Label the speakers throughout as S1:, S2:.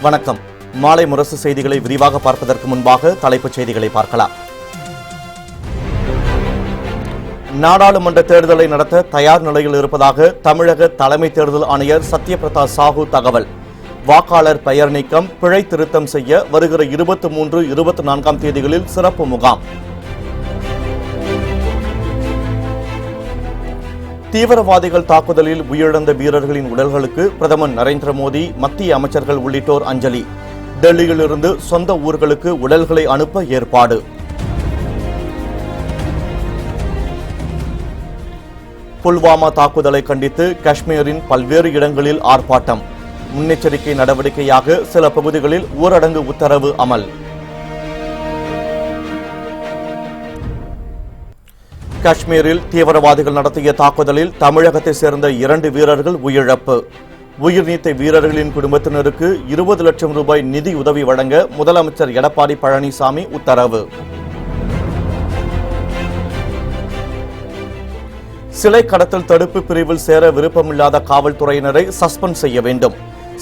S1: வணக்கம். மாலை முரசு செய்திகளை விரிவாக பார்ப்பதற்கு முன்பாக தலைப்புச் செய்திகளை பார்க்கலாம். நாடாளுமன்ற தேர்தலை நடத்த தயார் நிலையில் இருப்பதாக தமிழக தலைமை தேர்தல் ஆணையர் சத்யபிரதா சாஹூ தகவல். வாக்காளர் பெயர் நீக்கம், பிழை திருத்தம் செய்ய வருகிற 23, 24 தேதிகளில் சிறப்பு முகாம். தீவிரவாதிகள் தாக்குதலில் உயிரிழந்த வீரர்களின் உடல்களுக்கு பிரதமர் நரேந்திர மோடி, மத்திய அமைச்சர்கள் உள்ளிட்டோர் அஞ்சலி. டெல்லியிலிருந்து சொந்த ஊர்களுக்கு உடல்களை அனுப்ப ஏற்பாடு. புல்வாமா தாக்குதலை கண்டித்து காஷ்மீரின் பல்வேறு இடங்களில் ஆர்ப்பாட்டம். முன்னெச்சரிக்கை நடவடிக்கையாக சில பகுதிகளில் ஊரடங்கு உத்தரவு அமல். காஷ்மீரில் தீவிரவாதிகள் நடத்திய தாக்குதலில் தமிழகத்தை சேர்ந்த 2 வீரர்கள் உயிரிழப்பு. உயிர்நீத்த வீரர்களின் குடும்பத்தினருக்கு 20 லட்சம் ரூபாய் நிதி உதவி வழங்க முதலமைச்சர் எடப்பாடி பழனிசாமி உத்தரவு. சிலை கடத்தல் தடுப்பு பிரிவில் சேர விருப்பமில்லாத காவல்துறையினரை சஸ்பெண்ட் செய்ய வேண்டும்.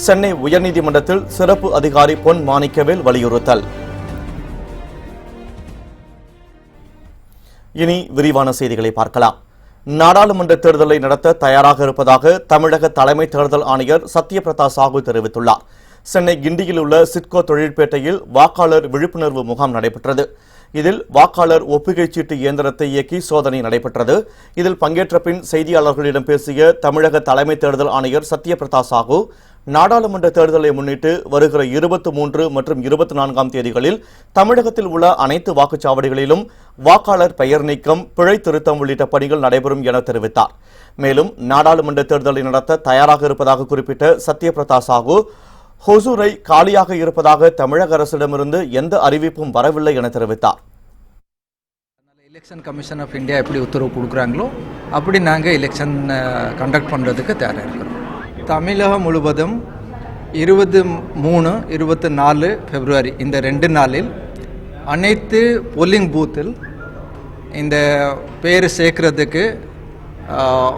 S1: சென்னை உயர்நீதிமன்றத்தில் சிறப்பு அதிகாரி பொன் மாணிக்கவேல் வலியுறுத்தல். இனி விரிவான செய்திகளை பார்க்கலாம். நாடாளுமன்ற தேர்தலை நடத்த தயாராக இருப்பதாக தமிழக தலைமை தேர்தல் ஆணையர் சத்யபிரதா சாஹூ தெரிவித்துள்ளார். சென்னை கிண்டியில் உள்ள சிட்கோ தொழிற்பேட்டையில் வாக்காளர் விழிப்புணர்வு முகாம் நடைபெற்றது. இதில் வாக்காளர் ஒப்புகைச் சீட்டு இயந்திரத்தை இயக்கி சோதனை நடைபெற்றது. இதில் பங்கேற்ற பின் செய்தியாளர்களிடம் பேசிய தமிழக தலைமை தேர்தல் ஆணையர் சத்யபிரதா சாஹூ, நாடாளுமன்ற தேர்தலை முன்னிட்டு வருகிற 23 மற்றும் 24 தேதிகளில் தமிழகத்தில் உள்ள அனைத்து வாக்குச்சாவடிகளிலும் வாக்காளர் பெயர் நீக்கம், பிழை திருத்தம் உள்ளிட்ட பணிகள் நடைபெறும் என தெரிவித்தார். மேலும் நாடாளுமன்ற தேர்தலை நடத்த தயாராக இருப்பதாக குறிப்பிட்ட சத்யபிரதா சாஹூ, ஹொசூரை காலியாக இருப்பதாக தமிழக அரசிடமிருந்து எந்த அறிவிப்பும் வரவில்லை என தெரிவித்தார்.
S2: எலெக்ஷன் கமிஷன் ஆஃப் இந்தியா எப்படி உத்தரவு கொடுக்குறாங்களோ அப்படி நாங்கள் எலெக்ஷன் கண்டக்ட் பண்ணுறதுக்கு தயாராக இருக்கிறோம். தமிழகம் முழுவதும் 23, 24 பிப்ரவரி இந்த 2 நாளில் அனைத்து போலிங் பூத்தில் இந்த பேர் சேர்க்கறதுக்கு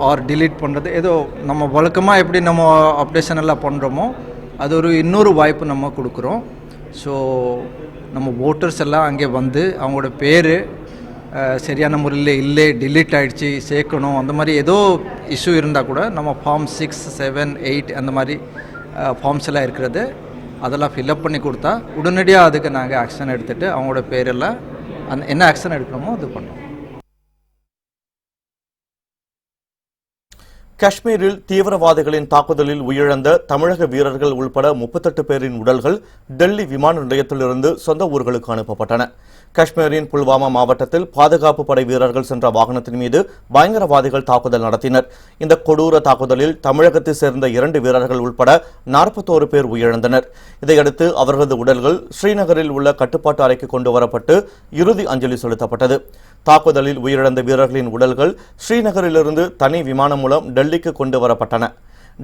S2: ஆர் டிலீட் பண்ணுறது, ஏதோ நம்ம வழக்கமாக எப்படி நம்ம அப்டேஷன் எல்லாம் பண்ணுறோமோ அது ஒரு இன்னொரு வாய்ப்பு நம்ம கொடுக்குறோம். ஸோ நம்ம ஓட்டர்ஸ் எல்லாம் அங்கே வந்து அவங்களோட பேர் சரியான முறையில் இல்லை, டிலீட் ஆகிடுச்சு, சேர்க்கணும், அந்த மாதிரி ஏதோ இஷ்யூ இருந்தால் கூட நம்ம ஃபார்ம் 6, 7, 8 அந்த மாதிரி ஃபார்ம்ஸ் எல்லாம் இருக்கிறது, அதெல்லாம் ஃபில்அப் பண்ணி கொடுத்தா உடனடியாக அதுக்கு நாங்கள் ஆக்ஷன் எடுத்துகிட்டு அவங்களோட பேரெல்லாம் என்ன ஆக்ஷன் எடுக்கணுமோ அது பண்ணோம்.
S1: காஷ்மீரில் தீவிரவாதிகளின் தாக்குதலில் உயிரிழந்த தமிழக வீரர்கள் உள்பட 38 பேரின் உடல்கள் டெல்லி விமான நிலையத்திலிருந்து சொந்த ஊர்களுக்கு அனுப்பப்பட்டன. காஷ்மீரின் புல்வாமா மாவட்டத்தில் பாதுகாப்பு படை வீரர்கள் சென்ற வாகனத்தின் மீது பயங்கரவாதிகள் தாக்குதல் நடத்தினர். இந்த கொடூர தாக்குதலில் தமிழகத்தை சேர்ந்த 2 வீரர்கள் உள்பட 41 பேர் உயிரிழந்தனர். இதையடுத்து அவர்களது உடல்கள் ஸ்ரீநகரில் உள்ள கட்டுப்பாட்டு அறைக்கு கொண்டு வரப்பட்டு இறுதி அஞ்சலி செலுத்தப்பட்டது. தாக்குதலில் உயிரிழந்த வீரர்களின் உடல்கள் ஸ்ரீநகரிலிருந்து தனி விமானம் மூலம் டெல்லிக்கு கொண்டு வரப்பட்டன.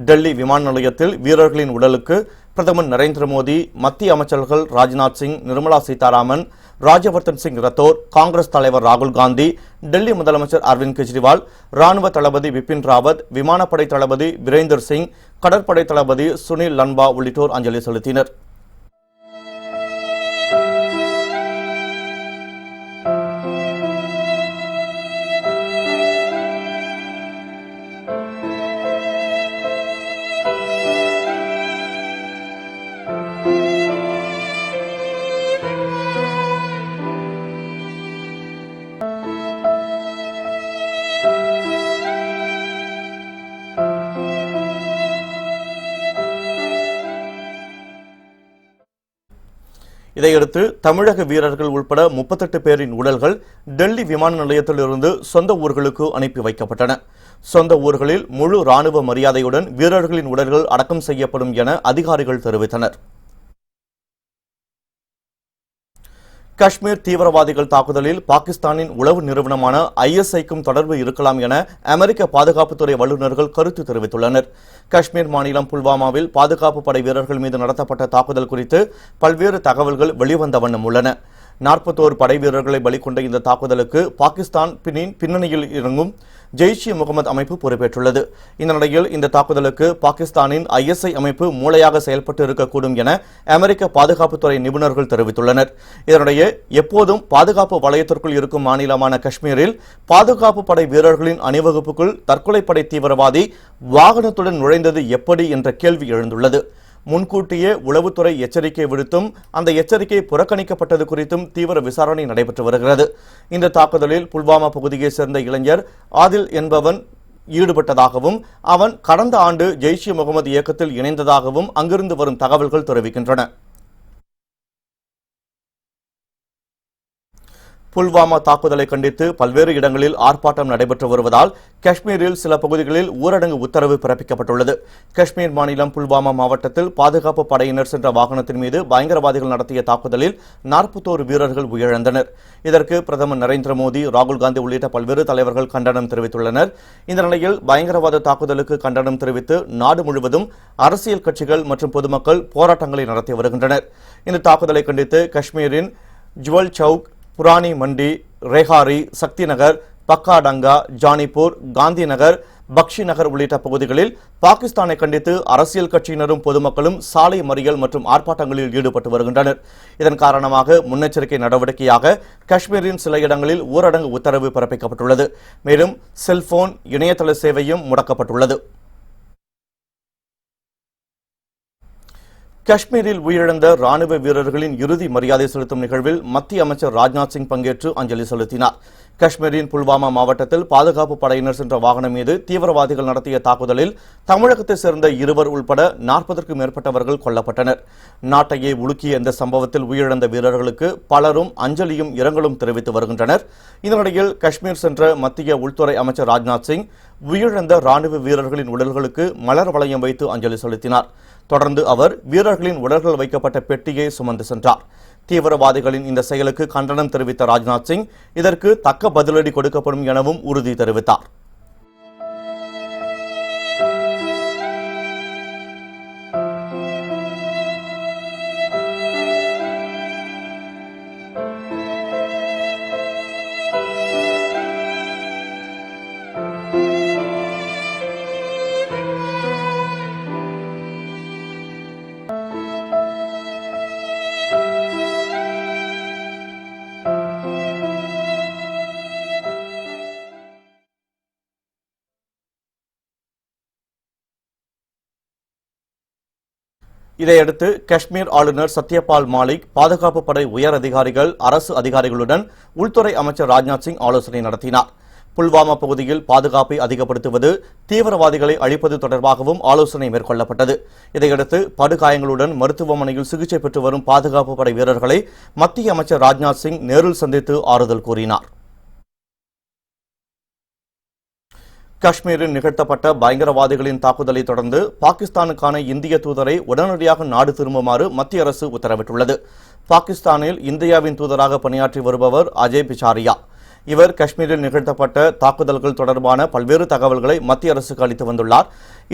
S1: டெல்லி விமான நிலையத்தில் வீரர்களின் உடலுக்கு பிரதமர் நரேந்திர மோடி, மத்திய அமைச்சர்கள் ராஜ்நாத் சிங், நிர்மலா சீதாராமன், ராஜ்யவர்தன் சிங் ரத்தோர், காங்கிரஸ் தலைவர் ராகுல் காந்தி, டெல்லி முதலமைச்சர் அரவிந்த் கெஜ்ரிவால், ராணுவ தளபதி பிபின் ராவத், விமானப்படை தளபதி பிரேந்தர் சிங், கடற்படை தளபதி சுனில் லன்பா உள்ளிட்டோர் அஞ்சலி செலுத்தினர். இதையடுத்து தமிழக வீரர்கள் உள்பட 38 பேரின் உடல்கள் டெல்லி விமான நிலையத்திலிருந்து சொந்த ஊர்களுக்கு அனுப்பி வைக்கப்பட்டன. சொந்த ஊர்களில் முழு ராணுவ மரியாதையுடன் வீரர்களின் உடல்கள் அடக்கம் செய்யப்படும் என அதிகாரிகள் தெரிவித்தனர். காஷ்மீர் தீவிரவாதிகள் தாக்குதலில் பாகிஸ்தானின் உளவு நிறுவனமான ISIக்கும் தொடர்பு இருக்கலாம் என அமெரிக்க பாதுகாப்புத்துறை வல்லுநர்கள் கருத்து தெரிவித்துள்ளனர். காஷ்மீர் மாநிலம் புல்வாமாவில் பாதுகாப்பு படை வீரர்கள் மீது நடத்தப்பட்ட தாக்குதல் குறித்து பல்வேறு தகவல்கள் வெளிவந்த வண்ணம் உள்ளன. 41 படை வீரர்களை பலி கொண்ட இந்த தாக்குதலுக்கு பாகிஸ்தான் பின்னணியில் இறங்கும் ஜெய்ஷ்-இ-முகமது அமைப்பு பொறுப்பேற்றுள்ளது. இந்த நிலையில் இந்த தாக்குதலுக்கு பாகிஸ்தானின் ISI அமைப்பு மூளையாக செயல்பட்டு இருக்கக்கூடும் என அமெரிக்க பாதுகாப்புத்துறை நிபுணர்கள் தெரிவித்துள்ளனர். இதனிடையே எப்போதும் பாதுகாப்பு வலயத்திற்குள் இருக்கும் மாநிலமான காஷ்மீரில் பாதுகாப்பு படை வீரர்களின் அணிவகுப்புக்குள் தற்கொலைப்படை தீவிரவாதி வாகனத்துடன் நுழைந்தது எப்படி என்ற கேள்வி எழுந்துள்ளது. முன்கூட்டியே உளவுத்துறை எச்சரிக்கை விடுத்தும் அந்த எச்சரிக்கை புறக்கணிக்கப்பட்டது குறித்தும் தீவிர விசாரணை நடைபெற்று வருகிறது. இந்த தாக்குதலில் புல்வாமா பகுதியைச் சேர்ந்த இளைஞர் ஆதில் என்பவன் ஈடுபட்டதாகவும் அவன் கடந்த ஆண்டு ஜெய்ஷ்-இ-முகமது இயக்கத்தில் இணைந்ததாகவும் அங்கிருந்து வரும் தகவல்கள் தெரிவிக்கின்றன. புல்வாமா தாக்குதலை கண்டித்து பல்வேறு இடங்களில் ஆர்ப்பாட்டம் நடைபெற்று வருவதால் காஷ்மீரில் சில பகுதிகளில் ஊரடங்கு உத்தரவு பிறப்பிக்கப்பட்டுள்ளது. காஷ்மீர் மாநிலம் புல்வாமா மாவட்டத்தில் பாதுகாப்பு படையினர் சென்ற வாகனத்தின் மீது பயங்கரவாதிகள் நடத்திய தாக்குதலில் 41 வீரர்கள் உயிரிழந்தனர். இதற்கு பிரதமர் நரேந்திர மோடி, ராகுல் காந்தி உள்ளிட்ட பல்வேறு தலைவர்கள் கண்டனம் தெரிவித்துள்ளனர். இந்த நிலையில் பயங்கரவாத தாக்குதலுக்கு கண்டனம் தெரிவித்து நாடு முழுவதும் அரசியல் கட்சிகள் மற்றும் பொதுமக்கள் போராட்டங்களை நடத்தி வருகின்றனர். இந்த தாக்குதலை கண்டித்து காஷ்மீரின் ஜுவல் சவுக், புரானி மண்டி, ரேஹாரி, சக்தி நகர், பக்காடங்கா, ஜானிப்பூர், காந்தி நகர், பக்ஷி நகர் உள்ளிட்ட பகுதிகளில் பாகிஸ்தானை கண்டித்து அரசியல் கட்சியினரும் பொதுமக்களும் சாலை மறியல் மற்றும் ஆர்ப்பாட்டங்களில் ஈடுபட்டு வருகின்றனர். இதன் காரணமாக முன்னெச்சரிக்கை நடவடிக்கையாக காஷ்மீரின் சில இடங்களில் ஊரடங்கு உத்தரவு பிறப்பிக்கப்பட்டுள்ளது. மேலும் செல்போன், இணையதள சேவையும் முடக்கப்பட்டுள்ளது. காஷ்மீரில் உயிரிழந்த ராணுவ வீரர்களின் இறுதி மரியாதை செலுத்தும் நிகழ்வில் மத்திய அமைச்சர் ராஜ்நாத் சிங் பங்கேற்று அஞ்சலி செலுத்தினார். காஷ்மீரின் புல்வாமா மாவட்டத்தில் பாதுகாப்பு படையினர் சென்ற வாகனம் மீது தீவிரவாதிகள் நடத்திய தாக்குதலில் தமிழகத்தைச் சேர்ந்த 2 உள்பட 40க்கும் மேற்பட்டவர்கள் கொல்லப்பட்டனர். நாட்டையே உலுக்கிய இந்த சம்பவத்தில் உயிரிழந்த வீரர்களுக்கு பலரும் அஞ்சலியும் இரங்கலும் தெரிவித்து வருகின்றனர். இதனிடையில் காஷ்மீர் சென்ற மத்திய உள்துறை அமைச்சர் ராஜ்நாத் சிங் உயிரிழந்த ராணுவ வீரர்களின் உடல்களுக்கு மலர் வளையம் வைத்து அஞ்சலி செலுத்தினார். தொடர்ந்து அவர் வீரர்களின் உடல்கள் வைக்கப்பட்ட பெட்டியை சுமந்து சென்றார். தீவிரவாதிகளின் இந்த செயலுக்கு கண்டனம் தெரிவித்த ராஜ்நாத் சிங் இதற்கு தக்க பதிலடி கொடுக்கப்படும் எனவும் உறுதி தெரிவித்தார். இதையடுத்து காஷ்மீர் ஆளுநர் சத்யபால் மாலிக், பாதுகாப்பு படை உயர் அதிகாரிகள், அரசு அதிகாரிகளுடன் உள்துறை அமைச்சர் ராஜ்நாத் சிங் ஆலோசனை நடத்தினார். புல்வாமா பகுதியில் பாதுகாப்பை அதிகப்படுத்துவது, தீவிரவாதிகளை அழிப்பது தொடர்பாகவும் ஆலோசனை மேற்கொள்ளப்பட்டது. இதையடுத்து படுகாயங்களுடன் மருத்துவமனையில் சிகிச்சை பெற்று வரும் பாதுகாப்பு படை வீரர்களை மத்திய அமைச்சர் ராஜ்நாத் சிங் நேரில் சந்தித்து ஆறுதல் கூறினார். காஷ்மீரில் நிகழ்த்தப்பட்ட பயங்கரவாதிகளின் தாக்குதலை தொடர்ந்து பாகிஸ்தானுக்கான இந்திய தூதரை உடனடியாக நாடு திரும்புமாறு மத்திய அரசு உத்தரவிட்டுள்ளது. பாகிஸ்தானில் இந்தியாவின் தூதராக பணியாற்றி வருபவர் அஜய் பிசாரியா. இவர் காஷ்மீரில் நிகழ்த்தப்பட்ட தாக்குதல்கள் தொடர்பான பல்வேறு தகவல்களை மத்திய அரசுக்கு அளித்து வந்துள்ளார்.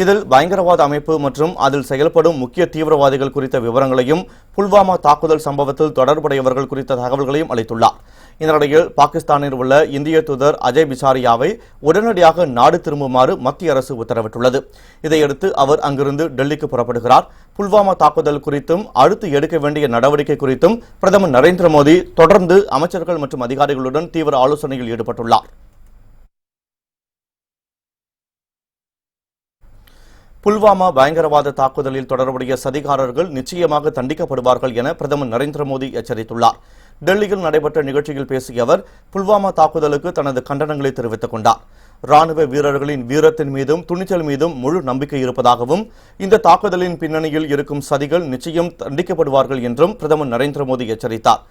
S1: இதில் பயங்கரவாத அமைப்பு மற்றும் அதில் செயல்படும் முக்கிய தீவிரவாதிகள் குறித்த விவரங்களையும், புல்வாமா தாக்குதல் சம்பவத்தில் தொடர்புடையவர்கள் குறித்த தகவல்களையும் அளித்துள்ளார். இந்த நிலையில் பாகிஸ்தானில் உள்ள இந்திய தூதர் அஜய் பிசாரியாவை உடனடியாக நாடு திரும்புமாறு மத்திய அரசு உத்தரவிட்டுள்ளது. இதையடுத்து அவர் அங்கிருந்து டெல்லிக்கு புறப்படுகிறார். புல்வாமா தாக்குதல் குறித்தும் அடுத்து எடுக்க வேண்டிய நடவடிக்கை குறித்தும் பிரதமர் நரேந்திர மோடி தொடர்ந்து அமைச்சர்கள் மற்றும் அதிகாரிகளுடன் தீவிர ஆலோசனையில் ஈடுபட்டுள்ளார். புல்வாமா பயங்கரவாத தாக்குதலில் தொடர்புடைய சதிகாரர்கள் நிச்சயமாக தண்டிக்கப்படுவார்கள் என பிரதமர் நரேந்திர மோடி எச்சரித்துள்ளார். டெல்லியில் நடைபெற்ற நிகழ்ச்சியில் பேசிய அவர் புல்வாமா தாக்குதலுக்கு தனது கண்டனங்களை தெரிவித்துக் கொண்டார். ராணுவ வீரர்களின் வீரத்தின் மீதும் துணிச்சல் மீதும் முழு நம்பிக்கை இருப்பதாகவும், இந்த தாக்குதலின் பின்னணியில் இருக்கும் சதிகள் நிச்சயம் தண்டிக்கப்படுவார்கள் என்றும் பிரதமர் நரேந்திர மோடி எச்சரித்தார்.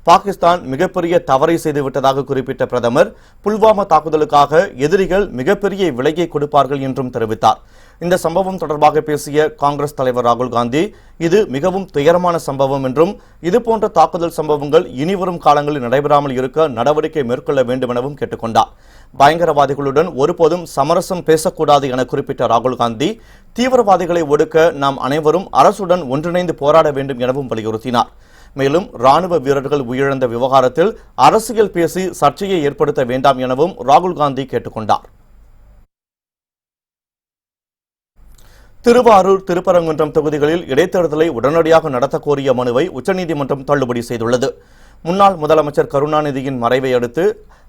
S1: பாகிஸ்தான் மிகப்பெரிய தவறை செய்துவிட்டதாக குறிப்பிட்ட பிரதமர், புல்வாமா தாக்குதலுக்காக எதிரிகள் மிகப்பெரிய விலையை கொடுப்பார்கள் என்றும் தெரிவித்தார். இந்த சம்பவம் தொடர்பாக பேசிய காங்கிரஸ் தலைவர் ராகுல் காந்தி, இது மிகவும் துயரமான சம்பவம் என்றும், இதுபோன்ற தாக்குதல் சம்பவங்கள் இனிவரும் காலங்களில் நடைபெறாமல் இருக்க நடவடிக்கை மேற்கொள்ள வேண்டும் எனவும் கேட்டுக்கொண்டார். பயங்கரவாதிகளுடன் ஒருபோதும் சமரசம் பேசக்கூடாது என குறிப்பிட்ட ராகுல் காந்தி, தீவிரவாதிகளை ஒடுக்க நாம் அனைவரும் அரசுடன் ஒன்றிணைந்து போராட வேண்டும் எனவும் வலியுறுத்தினார். மேலும் ராணுவ வீரர்கள் உயிரிழந்த விவகாரத்தில் அரசியல் பேசி சர்ச்சையை ஏற்படுத்த வேண்டாம் எனவும் ராகுல் காந்தி கேட்டுக்கொண்டார். திருவாரூர், திருப்பரங்குன்றம் தொகுதிகளில் இடைத்தேர்தலை உடனடியாக நடத்த கோரிய மனுவை உச்சநீதிமன்றம் தள்ளுபடி செய்துள்ளது. முன்னாள் முதலமைச்சர் கருணாநிதியின் மறைவை அடுத்து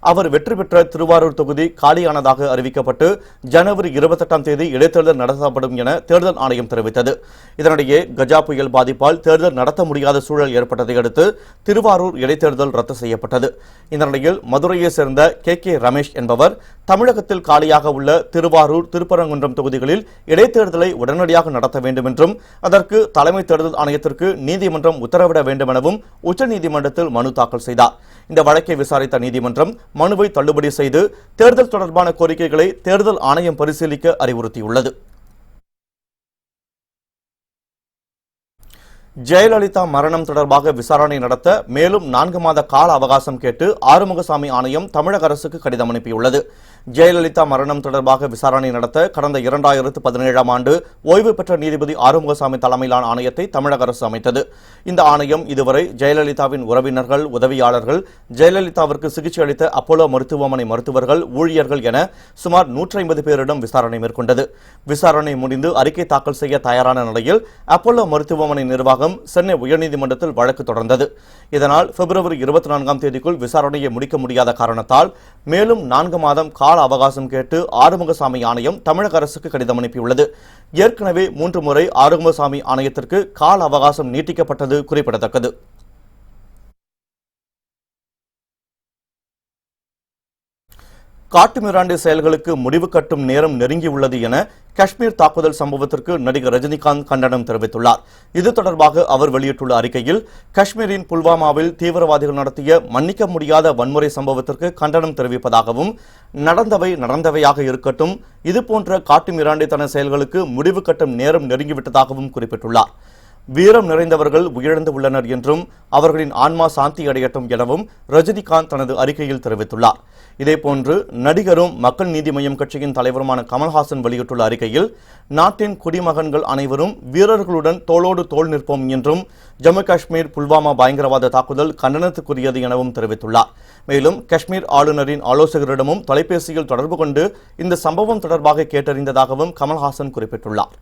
S1: அவர் வெற்றி பெற்ற திருவாரூர் தொகுதி காலியானதாக அறிவிக்கப்பட்டு ஜனவரி 28ஆம் தேதி இடைத்தேர்தல் நடத்தப்படும் என தேர்தல் ஆணையம் தெரிவித்தது. இதனிடையே கஜா புயல் பாதிப்பால் தேர்தல் நடத்த முடியாத சூழல் ஏற்பட்டதை அடுத்து திருவாரூர் இடைத்தேர்தல் ரத்து செய்யப்பட்டது. இந்த நிலையில் மதுரையை சேர்ந்த கே ரமேஷ் என்பவர் தமிழகத்தில் காலியாக உள்ள திருவாரூர், திருப்பரங்குன்றம் தொகுதிகளில் இடைத்தேர்தலை உடனடியாக நடத்த வேண்டும் என்றும் அதற்கு தலைமை தேர்தல் ஆணையத்திற்கு நீதிமன்றம் உத்தரவிட வேண்டும் எனவும் உச்சநீதிமன்றத்தில் மனு தாக்கல் செய்தார். இந்த வழக்கை விசாரித்த நீதிமன்றம் மனுவை தள்ளுபடி செய்து தேர்தல் தொடர்பான கோரிக்கைகளை தேர்தல் ஆணையம் பரிசீலிக்க அறிவுறுத்தியுள்ளது. ஜெயலலிதா மரணம் தொடர்பாக விசாரணை நடத்த மேலும் 4 மாத கால அவகாசம் கேட்டு ஆறுமுகசாமி ஆணையம் தமிழக அரசுக்கு கடிதம் அனுப்பியுள்ளது. ஜெயலலிதா மரணம் தொடர்பாக விசாரணை நடத்த கடந்த 2017ஆம் ஆண்டு ஓய்வு பெற்ற நீதிபதி ஆறுமுகசாமி தலைமையிலான ஆணையத்தை தமிழக அரசு அமைத்தது. இந்த ஆணையம் இதுவரை ஜெயலலிதாவின் உறவினர்கள், உதவியாளர்கள், ஜெயலலிதாவிற்கு சிகிச்சை அளித்த அப்போலோ மருத்துவமனை மருத்துவர்கள், ஊழியர்கள் என சுமார் 150 பேரிடம் விசாரணை மேற்கொண்டது. விசாரணை முடிந்து அறிக்கை தாக்கல் செய்ய தயாரான நிலையில் அப்போலோ மருத்துவமனை நிர்வாகம் சென்னை உயர்நீதிமன்றத்தில் வழக்கு தொடர்ந்தது. இதனால் பிப்ரவரி 24ஆம் தேதிக்குள் விசாரணையை முடிக்க முடியாத காரணத்தால் மேலும் 4 மாதம் கால அவகாசம் கேட்டு ஆறுமுகசாமி ஆணையம் தமிழக அரசுக்கு கடிதம் அனுப்பியுள்ளது. ஏற்கனவே 3 முறை ஆறுமுகசாமி ஆணையத்திற்கு கால அவகாசம் நீட்டிக்கப்பட்டது குறிப்பிடத்தக்கது. காட்டுமிராண்டி செயல்களுக்கு முடிவு கட்டும் நேரம் நெருங்கியுள்ளது என காஷ்மீர் தாக்குதல் சம்பவத்திற்கு நடிகர் ரஜினிகாந்த் கண்டனம் தெரிவித்துள்ளார். இது தொடர்பாக அவர் வெளியிட்டுள்ள அறிக்கையில், காஷ்மீரின் புல்வாமாவில் தீவிரவாதிகள் நடத்திய மன்னிக்க முடியாத வன்முறை சம்பவத்திற்கு கண்டனம் தெரிவிப்பதாகவும், நடந்தவையாக இருக்கட்டும், இதுபோன்ற காட்டுமிராண்டித்தன செயல்களுக்கு முடிவு கட்டும் நேரம் நெருங்கிவிட்டதாகவும் குறிப்பிட்டுள்ளார். வீரம் நிறைந்தவர்கள் உயிரிழந்து உள்ளனர் என்றும் அவர்களின் ஆன்மா சாந்தி அடையட்டும் எனவும் ரஜினிகாந்த் தனது அறிக்கையில் தெரிவித்துள்ளார். இதேபோன்று நடிகரும் மக்கள் நீதி மய்யம் கட்சியின் தலைவருமான கமல்ஹாசன் வெளியிட்டுள்ள அறிக்கையில், நாட்டின் குடிமகன்கள் அனைவரும் வீரர்களுடன் தோளோடு தோள் நிற்போம் என்றும் ஜம்மு காஷ்மீர் புல்வாமா பயங்கரவாத தாக்குதல் கண்டனத்துக்குரியது எனவும் தெரிவித்துள்ளார். மேலும் காஷ்மீர் ஆளுநரின் ஆலோசகரிடமும் தொலைபேசியில் தொடர்பு கொண்டு இந்த சம்பவம் தொடர்பாக கேட்டறிந்ததாகவும் கமல்ஹாசன் குறிப்பிட்டுள்ளார்.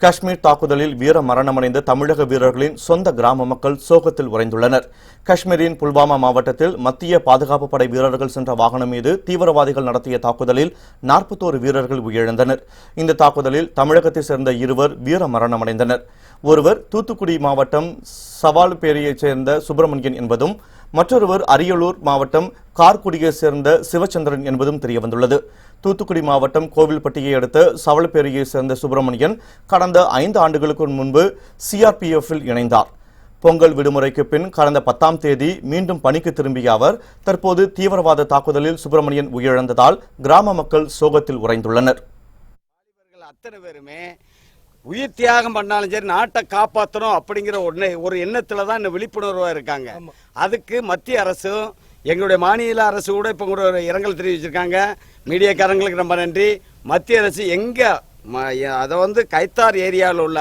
S1: காஷ்மீர் தாக்குதலில் வீர மரணமடைந்த தமிழக வீரர்களின் சொந்த கிராம மக்கள் சோகத்தில் உறைந்துள்ளனர். காஷ்மீரின் புல்வாமா மாவட்டத்தில் மத்திய பாதுகாப்பு படை வீரர்கள் சென்ற வாகனம் மீது தீவிரவாதிகள் நடத்திய தாக்குதலில் 41 வீரர்கள் உயிரிழந்தனர். இந்த தாக்குதலில் தமிழகத்தை சேர்ந்த 2 வீர மரணமடைந்தனர். ஒருவர் தூத்துக்குடி மாவட்டம் சவால்பேரியைச் சேர்ந்த சுப்பிரமணியன் என்பதும், மற்றொருவர் அரியலூர் மாவட்டம் கார்குடியை சேர்ந்த சிவச்சந்திரன் என்பதும் தெரியவந்துள்ளது. தூத்துக்குடி மாவட்டம் கோவில்பட்டியை அடுத்த சவளப்பேரியை சேர்ந்த சுப்பிரமணியன் கடந்த 5 ஆண்டுகளுக்கு முன்பு சிஆர்பிஎஃப்பில் இணைந்தார். பொங்கல் விடுமுறைக்கு பின் கடந்த 10ஆம் தேதி மீண்டும் பணிக்கு திரும்பிய அவர் தற்போது தீவிரவாத தாக்குதலில் சுப்பிரமணியன் உயிரிழந்ததால் கிராம மக்கள் சோகத்தில் உறைந்துள்ளனர்.
S3: அத்தனை பேருமே உயிர் தியாகம் பண்ணாலும் சரி, நாட்டை காப்பாற்றணும் அப்படிங்கிற ஒரு எண்ணத்துல தான் இந்த விழிப்புணர்வா இருக்காங்க. அதுக்கு மத்திய அரசும் எங்களுடைய மாநில அரசு கூட இப்ப கூட ஒரு இரங்கல் தெரிவிச்சிருக்காங்க. மீடியாக்காரங்களுக்கு ரொம்ப நன்றி. மத்திய அரசு எங்க அதை கைத்தார் ஏரியாவில் உள்ள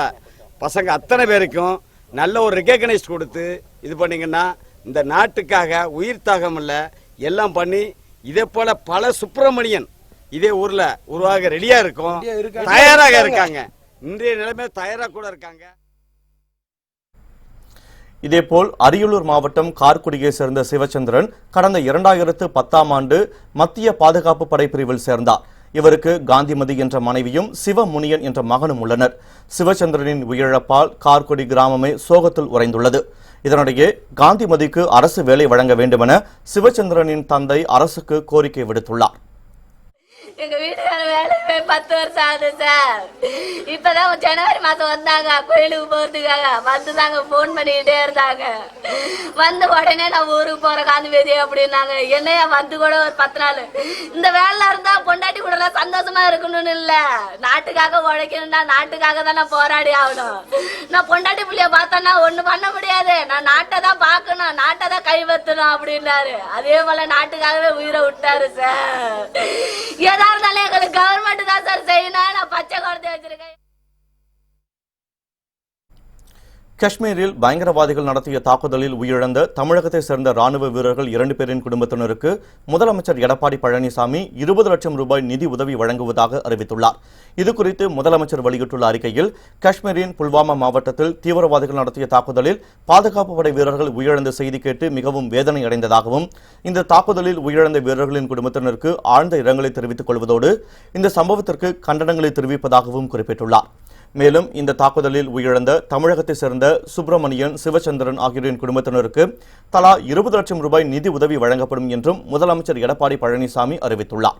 S3: பசங்க அத்தனை பேருக்கும் நல்ல ஒரு ரெகக்னைஸ் கொடுத்து இது பண்ணீங்கன்னா இந்த நாட்டுக்காக உயிர் தியாகம் இல்ல எல்லாம் பண்ணி இதே போல பல சுப்பிரமணியன் இதே ஊர்ல உருவாக ரெடியா இருக்கும், தயாராக இருக்காங்க. இன்றைய நிலைமை தயாராக கூட இருக்காங்க.
S1: இதேபோல் அரியலூர் மாவட்டம் கார்குடியை சேர்ந்த சிவச்சந்திரன் கடந்த 2010ஆம் ஆண்டு மத்திய பாதுகாப்பு படை பிரிவில் சேர்ந்தார். இவருக்கு காந்திமதி என்ற மனைவியும் சிவமுனியன் என்ற மகனும் உள்ளனர். சிவச்சந்திரனின் உயிரிழப்பால் கார்குடி கிராமமே சோகத்தில் உறைந்துள்ளது. இதனிடையே காந்திமதிக்கு அரசு வேலை வழங்க வேண்டுமென சிவச்சந்திரனின் தந்தை அரசுக்கு கோரிக்கை விடுத்துள்ளார்.
S4: எங்க வீட்டுக்கார வேலை போய் 10 வருஷம் ஆகுது சார். இப்பதான் ஜனவரி மாசம் வந்தாங்க கோயிலுக்கு போறதுக்காக. வந்துதாங்க போன் பண்ணிக்கிட்டே இருந்தாங்க. வந்து உடனே நான் ஊருக்கு போற காந்திமதி அப்படின்னாங்க. என்னையா வந்து கூட ஒரு 10 நாள் இந்த வேலை இருந்தா பொண்டாட்டி கூட சந்தோஷமா இருக்கணும்னு இல்ல, நாட்டுக்காக உழைக்கணும்னா நாட்டுக்காக தான் நான் போராடி ஆகணும். நான் பொண்டாட்டி பிள்ளைய பார்த்தேன்னா ஒண்ணு பண்ண முடியாது, நான் நாட்டை தான் பார்க்கணும், நாட்டை தான் கைவத்தணும் அப்படின்னாரு. அதே போல நாட்டுக்காகவே உயிரை விட்டாரு சார். ஏதா இருந்தாலும் எங்களுக்கு கவர்மெண்ட் தான் சார் செய்யணும். நான் பச்சை குழந்தை வச்சிருக்கேன்.
S1: காஷ்மீரில் பயங்கரவாதிகள் நடத்திய தாக்குதலில் உயிரிழந்த தமிழகத்தைச் சேர்ந்த ராணுவ வீரர்கள் 2 பேரின் குடும்பத்தினருக்கு முதலமைச்சர் எடப்பாடி பழனிசாமி 20 லட்சம் ரூபாய் நிதி உதவி வழங்குவதாக அறிவித்துள்ளார். இதுகுறித்து முதலமைச்சர் வெளியிட்டுள்ள அறிக்கையில், காஷ்மீரின் புல்வாமா மாவட்டத்தில் தீவிரவாதிகள் நடத்திய தாக்குதலில் பாதுகாப்பு படை வீரர்கள் உயிரிழந்த செய்தி கேட்டு மிகவும் வேதனை அடைந்ததாகவும், இந்த தாக்குதலில் உயிரிழந்த வீரர்களின் குடும்பத்தினருக்கு ஆழ்ந்த இரங்கலை தெரிவித்துக் கொள்வதோடு இந்த சம்பவத்திற்கு கண்டனங்களை தெரிவிப்பதாகவும் குறிப்பிட்டுள்ளார். மேலும் இந்த தாக்குதலில் உயிரிழந்த தமிழகத்தைச் சேர்ந்த சுப்பிரமணியன், சிவச்சந்திரன் ஆகியோரின் குடும்பத்தினருக்கு தலா 20 லட்சம் ரூபாய் நிதி உதவி வழங்கப்படும் என்றும் முதலமைச்சர் எடப்பாடி பழனிசாமி அறிவித்துள்ளார்.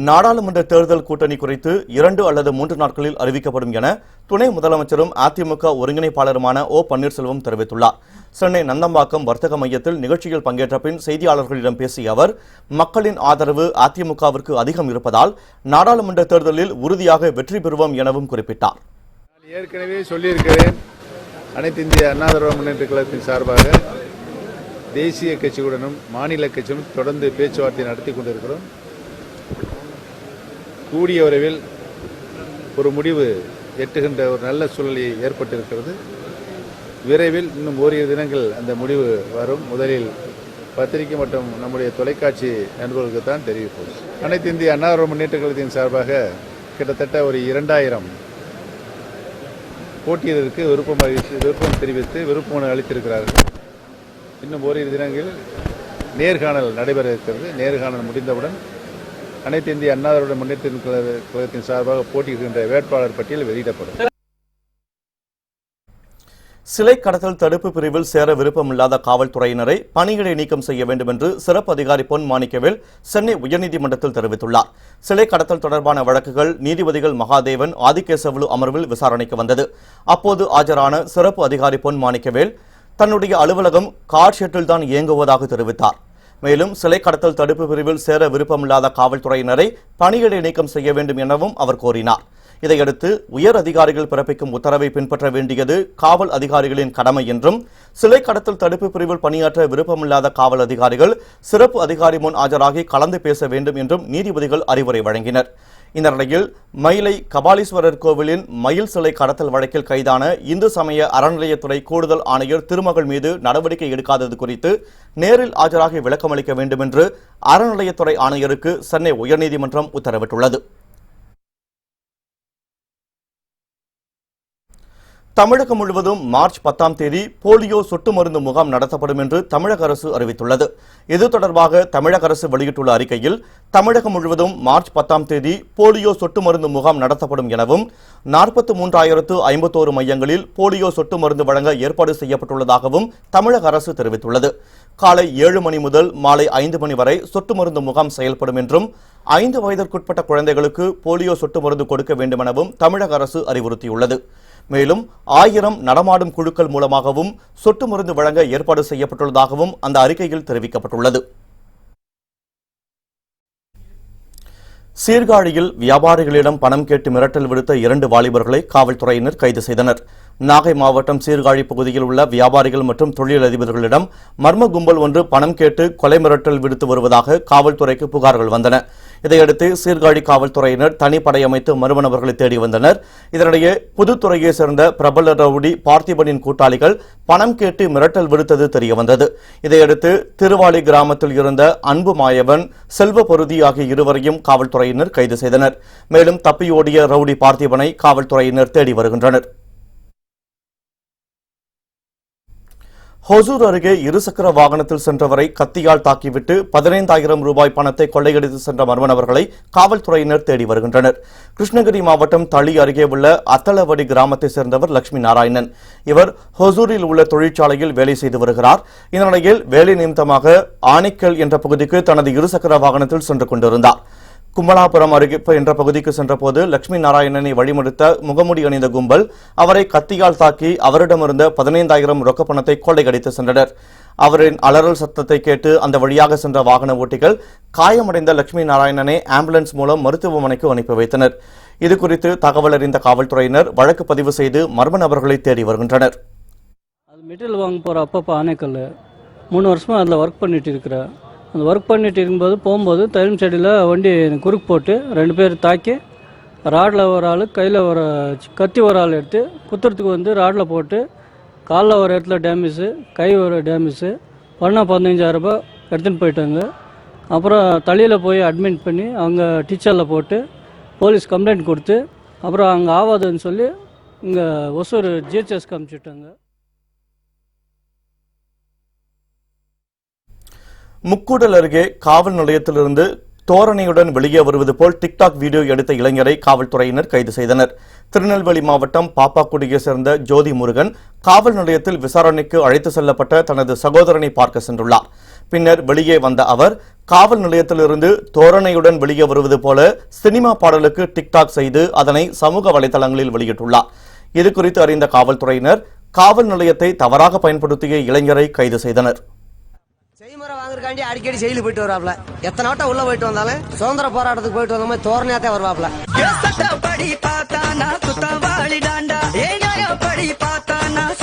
S1: நாடாளுமன்ற தேர்தல் கூட்டணி குறித்து 2 அல்லது 3 நாட்களில் அறிவிக்கப்படும் என துணை முதலமைச்சரும் அதிமுக ஒருங்கிணைப்பாளருமான ஓ பன்னீர்செல்வம் தெரிவித்துள்ளார். சென்னை நந்தம்பாக்கம் வர்த்தக மையத்தில் நிகழ்ச்சியில் பங்கேற்ற பின் செய்தியாளர்களிடம் பேசிய அவர், மக்களின் ஆதரவு அதிமுகவிற்கு அதிகம் இருப்பதால் நாடாளுமன்ற தேர்தலில் உறுதியாக வெற்றி பெறுவோம் எனவும் குறிப்பிட்டார்.
S5: ஏற்கனவே சொல்லியிருக்கிறேன், அனைத்து இந்திய அண்ணா திராவிட முன்னேற்ற கழகத்தின் சார்பாக தேசிய கட்சிகளுடனும் மாநில கட்சியும் தொடர்ந்து பேச்சுவார்த்தை நடத்தி கொண்டிருக்கிறோம். கூடிய விரைவில் ஒரு முடிவு எட்டுகின்ற ஒரு நல்ல சூழல் ஏற்பட்டிருக்கிறது. விரைவில் இன்னும் ஓரிரு தினங்கள் அந்த முடிவு வரும். முதலில் பத்திரிகை மற்றும் நம்முடைய தொலைக்காட்சி நண்பர்களுக்கு தான் தெரிவிப்போம். அனைத்து இந்திய அண்ணா திராவிட முன்னேற்ற கழகத்தின் சார்பாக கிட்டத்தட்ட ஒரு 2000 போட்டியிடருக்கு விருப்பம் தெரிவித்து விருப்பம் அளித்திருக்கிறார்கள். இன்னும் ஓரிரு தினங்களில் நேர்காணல் நடைபெற இருக்கிறது. நேர்காணல் முடிந்தவுடன் அனைத்து இந்திய அண்ணா திராவிட முன்னேற்ற கழகத்தின் சார்பாக போட்டியிடுகின்ற வேட்பாளர் பட்டியல் வெளியிடப்படும்.
S1: சிலை கடத்தல் தடுப்பு பிரிவில் சேர விருப்பமில்லாத காவல்துறையினரை பணியிடை நீக்கம் செய்ய வேண்டும் என்று சிறப்பு அதிகாரி பொன் மாணிக்கவேல் சென்னை உயர்நீதிமன்றத்தில் தெரிவித்துள்ளார். சிலை கடத்தல் தொடர்பான வழக்குகள் நீதிபதிகள் மகாதேவன், ஆதிகேசவலு அமர்வில் விசாரணைக்கு வந்தது. அப்போது ஆஜரான சிறப்பு அதிகாரி பொன் மாணிக்கவேல் தன்னுடைய அலுவலகம் கார் ஷெட்டில் தான் இயங்குவதாக தெரிவித்தார். மேலும் சிலை கடத்தல் தடுப்பு பிரிவில் சேர விருப்பமில்லாத காவல்துறையினரை பணியிடை நீக்கம் செய்ய வேண்டும் எனவும் அவர் கோரினார். இதையடுத்து உயர் அதிகாரிகள் பிறப்பிக்கும் உத்தரவை பின்பற்ற வேண்டியது காவல் அதிகாரிகளின் கடமை என்றும், சிலை கடத்தல் தடுப்பு பிரிவில் பணியாற்ற விருப்பமில்லாத காவல் அதிகாரிகள் சிறப்பு அதிகாரி முன் ஆஜராகி கலந்து பேச வேண்டும் என்றும் நீதிபதிகள் அறிவுரை வழங்கினர். இந்த நிலையில் மயிலை கபாலீஸ்வரர் கோவிலின் மயில் சிலை கடத்தல் வழக்கில் கைதான இந்து சமய அறநிலையத்துறை கூடுதல் ஆணையர் திருமகள் மீது நடவடிக்கை எடுக்காதது குறித்து நேரில் ஆஜராகி விளக்கமளிக்க வேண்டும் என்று அறநிலையத்துறை ஆணையருக்கு சென்னை உயர்நீதிமன்றம் உத்தரவிட்டுள்ளது. தமிழகம் முழுவதும் மார்ச் 10ஆம் தேதி போலியோ சொட்டு மருந்து முகாம் நடத்தப்படும் என்று தமிழக அரசு அறிவித்துள்ளது. இது தொடர்பாக தமிழக அரசு வெளியிட்டுள்ள அறிக்கையில், தமிழகம் முழுவதும் மார்ச் 10ஆம் தேதி போலியோ சொட்டு மருந்து முகாம் நடத்தப்படும் எனவும் 43,051 மையங்களில் போலியோ சொட்டு மருந்து வழங்க ஏற்பாடு செய்யப்பட்டுள்ளதாகவும் தமிழக அரசு தெரிவித்துள்ளது. காலை 7 மணி முதல் மாலை 5 மணி வரை சொட்டு மருந்து முகாம் செயல்படும் என்றும், 5 வயதிற்குட்பட்ட குழந்தைகளுக்கு போலியோ சொட்டு மருந்து கொடுக்க வேண்டும் எனவும் தமிழக அரசு அறிவுறுத்தியுள்ளது. மேலும் 1000 நடமாடும் குழுக்கள் மூலமாகவும் சொட்டு மருந்து வழங்க ஏற்பாடு செய்யப்பட்டுள்ளதாகவும் அந்த அறிக்கையில் தெரிவிக்கப்பட்டுள்ளது. சீர்காழியில் வியாபாரிகளிடம் பணம் கேட்டு மிரட்டல் விடுத்த 2 வாலிபர்களை காவல்துறையினர் கைது செய்தனர். நாகை மாவட்டம் சீர்காழி பகுதியில் உள்ள வியாபாரிகள் மற்றும் தொழிலதிபர்களிடம் மர்ம கும்பல் ஒன்று பணம் கேட்டு கொலை மிரட்டல் விடுத்து வருவதாக காவல்துறைக்கு புகார்கள் வந்தன. இதையடுத்து சீர்காழி காவல்துறையினர் தனிப்படை அமைத்து மர்ம நபர்களை தேடி வந்தனர். இதனிடையே புதுத்துறையை சேர்ந்த பிரபல ரவுடி பார்த்திபனின் கூட்டாளிகள் பணம் கேட்டு மிரட்டல் விடுத்தது தெரியவந்தது. இதையடுத்து திருவாலி கிராமத்தில் இருந்த அன்பு மாயவன், செல்வ பொருதி ஆகிய இருவரையும் காவல்துறையினர் கைது செய்தனர். மேலும் தப்பியோடிய ரவுடி பார்த்திபனை காவல்துறையினர் தேடி வருகின்றனர். ஹொசூர் அருகே இருசக்கர வாகனத்தில் சென்றவரை கத்தியால் தாக்கிவிட்டு 15,000 ரூபாய் பணத்தை கொள்ளையடித்து சென்ற மர்ம நபர்களை காவல்துறையினர் தேடி வருகின்றனர். கிருஷ்ணகிரி மாவட்டம் தளி அருகே உள்ள அத்தலவடி கிராமத்தை சேர்ந்தவர் லட்சுமி நாராயணன். இவர் ஹொசூரில் உள்ள தொழிற்சாலையில் வேலை செய்து வருகிறார். இந்த நிலையில் வேலை நிமித்தமாக ஆணிக்கல் என்ற பகுதிக்கு தனது இருசக்கர வாகனத்தில் சென்று கொண்டிருந்தார். கும்பலாபுரம் அருகே என்ற பகுதிக்கு சென்றபோது லட்சுமி நாராயணனை வழிமறித்த முகமுடி அணிந்த கும்பல் அவரை கத்தியால் தாக்கி அவரிடமிருந்த 15,000 ரொக்க பணத்தை கொள்ளையடித்து சென்றனர். அவரின் அலறல் சத்தத்தை கேட்டு அந்த வழியாக சென்ற வாகன ஓட்டிகள் காயமடைந்த லட்சுமி நாராயணனை ஆம்புலன்ஸ் மூலம் மருத்துவமனைக்கு அனுப்பி வைத்தனர். இதுகுறித்து தகவல் அறிந்த காவல்துறையினர் வழக்கு பதிவு செய்து மர்ம நபர்களை தேடி வருகின்றனர்.
S6: அது மெட்டீரியல் வாங்க போகிற அப்பப்போ ஆனைக்கல் 3 வருஷமாக அதில் ஒர்க் பண்ணிட்டு இருக்கிறேன். அந்த ஒர்க் பண்ணிட்டு இருக்கும்போது போகும்போது தைலம் செடியில் வண்டி குறுக்கு போட்டு 2 பேர் தாக்கி ராடில் ஒரு ஆள், கையில் ஒரு கத்தி ஒரு ஆள் எடுத்து குத்துறதுக்கு வந்து ராடில் போட்டு காலில் ஒரு இடத்துல டேமேஜு, கை ஒரு டேமேஜு, பணம் 15,000 ரூபாய் எடுத்துன்னு போயிட்டாங்க. அப்புறம் தலையில் போய் அட்மிட் பண்ணி அவங்க டீச்சரில் போட்டு போலீஸ் கம்ப்ளைண்ட் கொடுத்து அப்புறம் அங்கே ஆகாதுன்னு சொல்லி இங்கே ஒசூர் ஜிஹெச்எஸ்க்கு அனுப்பிச்சுட்டாங்க.
S1: முக்கூடல் அருகே காவல் நிலையத்திலிருந்து தோரணையுடன் வெளியே வருவது போல் டிக்டாக் வீடியோ எடுத்த இளைஞரை காவல்துறையினர் கைது செய்தனர். திருநெல்வேலி மாவட்டம் பாப்பாக்குடியை சேர்ந்த ஜோதி முருகன் காவல் நிலையத்தில் விசாரணைக்கு அழைத்து செல்லப்பட்ட தனது சகோதரனை பார்க்க சென்றுள்ளார். பின்னர் வெளியே வந்த அவர் காவல் நிலையத்திலிருந்து தோரணையுடன் வெளியே வருவது போல சினிமா பாடலுக்கு டிக்டாக் செய்து அதனை சமூக வலைதளங்களில் வெளியிட்டுள்ளார். இதுகுறித்து அறிந்த காவல்துறையினர் காவல் நிலையத்தை தவறாக பயன்படுத்திய இளைஞரை கைது செய்தனர்.
S7: செய்முறை வாங்குறதுக்காண்டி அடிக்கடி ஜெயிலுக்கு போயிட்டு வருவாப்ல. எத்தனை வட்டம் உள்ள போயிட்டு வந்தாலும் சுதந்திர போராட்டத்துக்கு போயிட்டு வந்த மாதிரி தோரணையாத்தே வருவாப்ல.
S8: படி பார்த்தா நான் குத்தவாளி டாண்டா, ஏன் படி பார்த்தா நான்